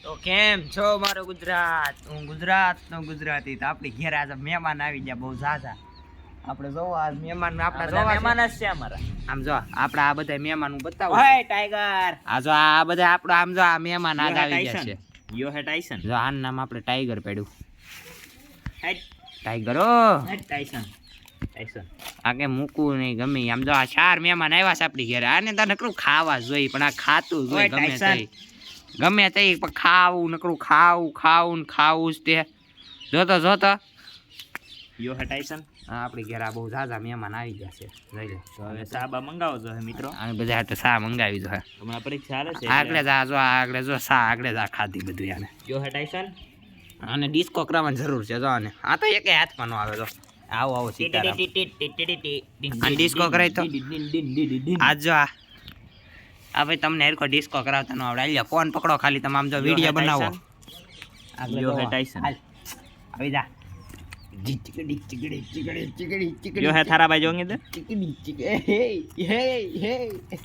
તો કેમ છો મારો ગુજરાત? હું ગુજરાતનો ગુજરાતી. તો આપણી ઘેર આજે મહેમાન આવી ગયા બહુ ઝાઝા. આપણે જો આ મહેમાન આપણા મહેમાન જ છે અમારા. આમ જો આપણા આ બધા મહેમાન હું બતાવું. ઓય ટાઈગર. આ જો આ બધા આપણા આમ જો આ મહેમાન આજ આવી ગયા છે. યો હે ટાઈસન. જો આનું નામ આપણે ટાઈગર પડ્યું. હેડ ટાઈગર ઓ હેડ ટાઈસન. ટાઈસન આ કે મૂકવું નહીં ગમે. આમ જો આ 4 મહેમાન આવ્યા છે આપણી ઘેર. આને તો નકરું ખાવા જોઈએ પણ આ ખાતું જોઈએ ગમે તે પણ ખાવું નકરું ખાવું જ તે જોતો યો હે ટાઈસન. આપણી ઘેર આ બહુ ઝાઝા મહેમાન આવી ગયા છે. જોઈ લે તો હવે સાબા મંગાવો છો હે મિત્રો. આ બધા તો સા મંગાવી દો. હમણાં પરીક્ષા હાલે છે. આગળ જો સા આગળ જ ખાધી બધું યાને. યો હે ટાઈસન. અને ડિસ્કો કરવાની જરૂર છે જો આને. આ તો એકે હાથમાં નો આવે જો. આવો સીતારામ. આ ડિસ્કો કરાય તો આ જો આ ભાઈ તમને હરખો ડિસ્કો કરાવતા ન આવડે. આલ્યો ફોન પકડો ખાલી તમે આમ જો વિડિયો બનાવો. યો હે ટાઈસન. આવી જા. યો હે થારા ભાઈ જોંગે દે.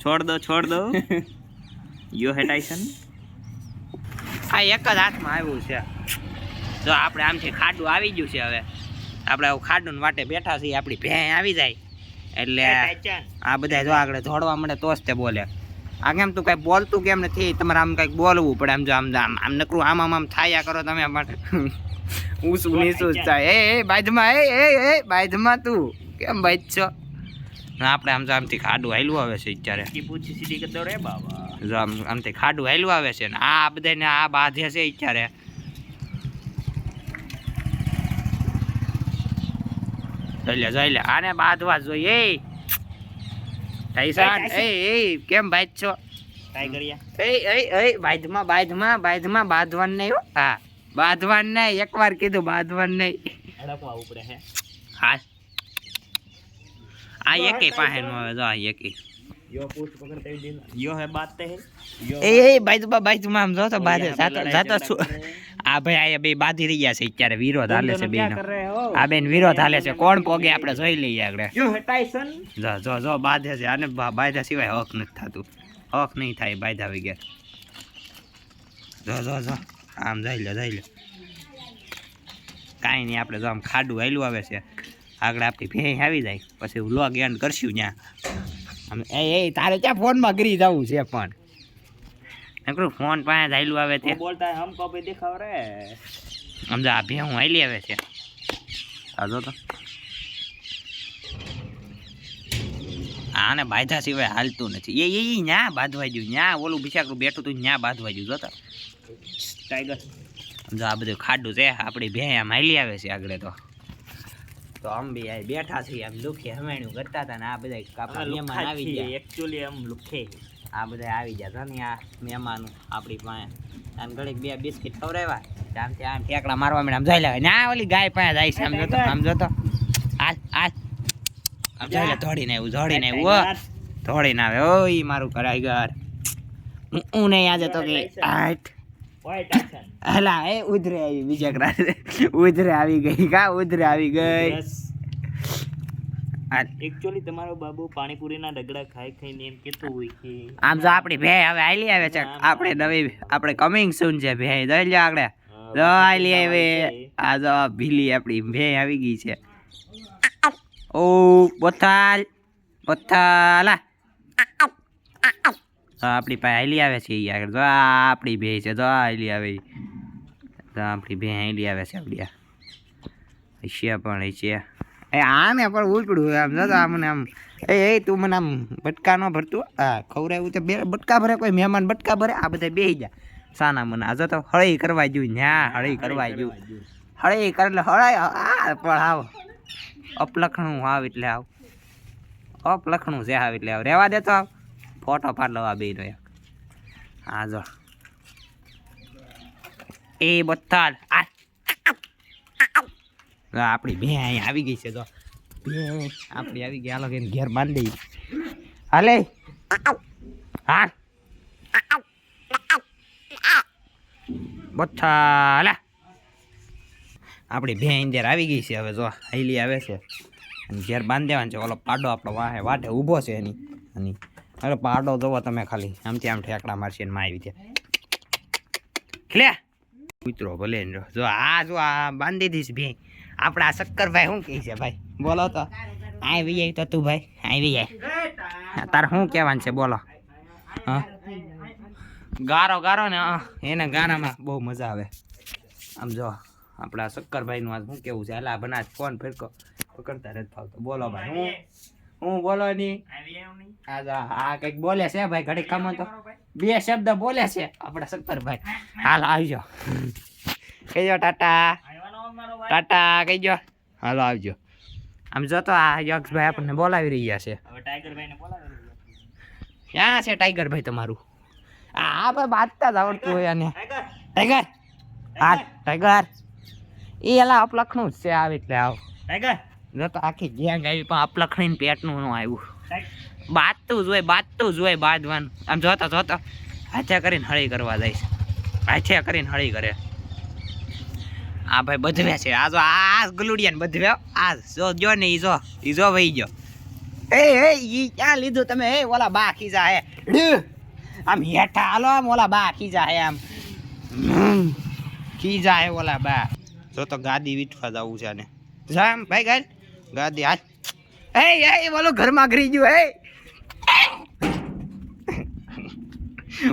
છોડ દો. યો હે ટાઈસન. આ એક જ હાથમાં આવ્યું છે. જો આપણે આમથી ખાડું આવી ગયું છે. હવે આપણે ખાડું વાટે બેઠા છીએ. આપણી ભેં આવી જાય એટલે આ બધા જો આગળ દોડવા મળે તો જ તે બોલે. આ કેમ તું કઈ બોલતું કેમ નથી? તમારે આમ કઈક બોલવું પડે. આમ જો આમ નકરું આમ થાયા કરો તમે માટે ઊંચું નીચું જ થાય. એ બાજમાં તું કેમ બાજ છો? આપણે આમ જો આમથી ખાડું હાયલું આવે છે અત્યારે. પૂછી સીધી કરી દો રે બાબા. જો આમથી ખાડું હાયલું આવે છે ને આ બધાને આ બાંધે છે અત્યારે. જોઈ લે આને બાંધવા જોઈએ. ટાઈસન એ કેમ બાજ છો? ટાઈગરિયા બાંધવાનું નહીં હો. હા બાંધવાનું નહીં. એકવાર કીધું બાંધવાનું નહીં. હડકવા ઉપડે હે. હા આ એકે પાસે નો આવે. જો આ એકે યો પૂછ પકડતે દિન. યો હે બાત હે. એ બાંધમાં આમ જો તો બાંધે જાતો છું. આ ભાઈ આ બે બાંધી રહ્યા છે અત્યારે. વિરોધ હાલે છે બેનો. આ બેન વિરોધ હાલે છે. કોણ પોગે આપણે જોઈ લઈએ આગળ. યો હે ટાઈસન. જો બાંધે છે. આને બાંધ્યા સિવાય હક નથી થતું. હક નહીં થાય બાંધા વગર. જો આમ જઈ લે કાંઈ નહીં. આપણે જો આમ ખાડું હાયલું આવે છે. આગળ આપણી ભેં આવી જાય પછી વ્લોગ એન્ડ કરશું ત્યાં. આમ તારે ક્યાં ફોનમાં કરી જવું છે પણ નકરું ફોન પાસે હાયલું આવે તે બોલતા હમ કો ભી દેખાવ રે. સમજા આ ભેં હું હાયલી આવે છે. આ જો તો આને બાંધા સિવાય હાલતું નથી. એ ન્યા બાંધવા ગયું. ન્યા ઓલું બિચારું બેઠું તું ન્યા બાંધવા ગયું. જોતા ટાઈગર. સમજો આ બધું ખાડું છે. આપણી ભેં આમ હાલી આવે છે આગળ. તો આમ બી બેઠા છીએ આમ લુખે હમેણું કરતા હતા ને આ બધા આપણા મહેમાન આવી ગયા. એક્ચ્યુઅલી આમ લુખે આ બધા આવી ગયા હતા ને આ મહેમાન આપણી પાસે. આમ ઘડીક 2 બિસ્કિટ ખવડાવ્યા. આમ ઠેકડા મારવા માંડ્યા. આમ જોઈ લે ના ઓલી ગાય પાસે જાય છે. આમ જોતો આમ જોઈ લે ધોડીને આવ્યું. ધોડીને આવે. ઓય મારું કરાઈગર. હું નહીં આજે તો કે હલા એ ઉધરે આવી. બીજા ક્રાસ ઉધરે આવી ગઈ. ઉધરે આવી ગઈ. એક્ચ્યુઅલી તમારો બાબુ પાણીપુરીના ડગડા ખાઈને એમ કેતો હોય કે આમ જો આપણી ભે હવે આયલી આવે છે. આપણે કમિંગ સૂન છે ભે. જોઈ લો આગળ આયલી આવે. આ જો ભીલી આપણી ભે આવી ગઈ છે. ઓ બોથાલા આપણી પાસે હાલી આવે છે. આગળ જો આપણી ભે છે. જો હાલી આવે. આપણી ભે હાલી આવે છે. આપણી હૈસિયા પણ હૈસિયા. આને પણ ઉલકડું આમ જતો મને આમ તું મને આમ બટકા ન ભરતું. હા ખવડાવ્યું તો 2 બટકા ભરે. કોઈ મહેમાન બટકા ભરે. આ બધા બેસી જાય સાના મને. આ તો હળી કરવા જોયું. ન્યા હળી કરવા જોયું. હળી કરે એટલે હળાય. પણ આવ અપલખણું આવ એટલે આવ અપલખણું છે. આવ એટલે આવ રહેવા દેતો. આવ ફોટો પાડ લો આ બેનો એક. હા જો એ બત્તાલ આપણી ભે અહીંયા આવી ગઈ છે. તો ભે આપણી આવી ગઈ. હાલો એને ઘેર બાંધી હાલે. હા બથાલા આપણી ભે અંદર આવી ગઈ છે. હવે જો હાઈલી આવે છે. અને ઘેર બાંધી દેવાનું છે. ઓલો પાડો આપણો વાટે ઊભો છે એની. અરે પાડો જોવો તમે ખાલી આમથી આમ ઠેકડા મારશે ને માં આવી ત્યાં લે કૂતરો ભલે ને જો આ બાંધી દઈશ ભે આપણા શક્કરભાઈ શું કહે છે ભાઈ બોલો તો આવી જાય તો તું ભાઈ આવી જાય તારે શું કહેવાનું છે બોલો હા ગારો ને એને ગારામાં બહુ મજા આવે આમ જો આપણા શક્કરભાઈનું આજ શું કેવું છે એલા બનાજ ફોન ફેરકો પકડતા નથી ફાવતો બોલો ભાઈ હું બોલો ની આ કંઈક બોલે છે ભાઈ ઘડી કામ તો 2 શબ્દ બોલે છે આપણા શક્કરભાઈ હાલ આવજો કહીજો ટાટા કહીજો હાલો આવજો આમ જો તો આ યક્ષભાઈ આપણને બોલાવી રહ્યા છે ક્યાં છે ટાઈગરભાઈ તમારું આ ભાઈ બાંધતા જ આવડતું હોય અને ટાઈગર હા ટાઈગર એ એલા અપલખનું જ છે આવે એટલે આવ ટાઈગર જો તો આખી ગેંગ આવી પણ અપલખણીને પેટનું ન આવ્યું બાંધતું જ હોય બાંધવાનું આમ જોતો હાથે કરીને હળી કરવા જાય છે હાથે કરીને હળી કરે આ ભાઈ બધવે છે આ જો આ ગલુડિયાને બધવે આ જો ને ઈ જો વહી ગયો એ ઈ ક્યાં લીધું તમે એ ઓલા બા ખીજા હે આમ હેઠા હાલો આમ ઓલા બા ખીજા હે આમ ખીજા હે ઓલા બા જો તો ગાદી વીટવા જવું છે ને જામ ભાઈ ગાલ ગાદી હાલ એ બોલો ઘરમાં ઘરી ગયું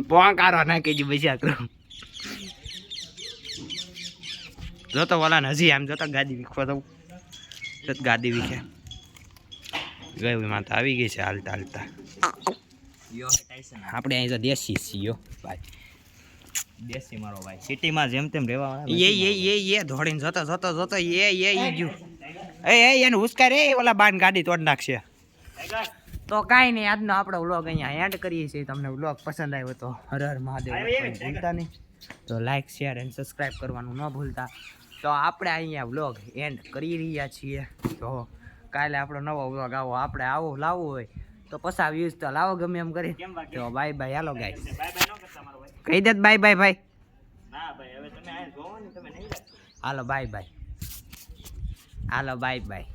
પોંકારો નાખી ગયું બસ્યા કરો જો તો ઓલા હજી આમ જો તો ગાદી વીખવા દઉં જો ગાદી વીખે ગઈ માતા આવી ગઈ છે હાલતા આપણે અહીં તો દેશી છીએ ભાઈ દેશી મારો ભાઈ સિટીમાં જેમ તેમ રહેવા એ ધોડીને જોતો એ ગયું એને ઉસ્કાર ઓલા બાન ગાડી તોડ નાખશે તો કાંઈ નહીં આજનો આપણો વ્લોગ અહીંયા એન્ડ કરીએ છીએ તમને વ્લોગ પસંદ આવ્યો તો હર હર મહાદેવ ભૂલતા નહીં તો લાઈક શેર એન્ડ સબસ્ક્રાઈબ કરવાનું ન ભૂલતા તો આપણે અહીંયા વ્લોગ એન્ડ કરી રહ્યા છીએ તો કાલે આપણો નવો વ્લોગ આપણે લાવવો હોય તો પસા વ્યૂઝ તો લાવો ગમે એમ કરી તો બાય બાય હાલો ગાઈસ કહી દે બાય બાય ભાઈ હાલો બાય બાય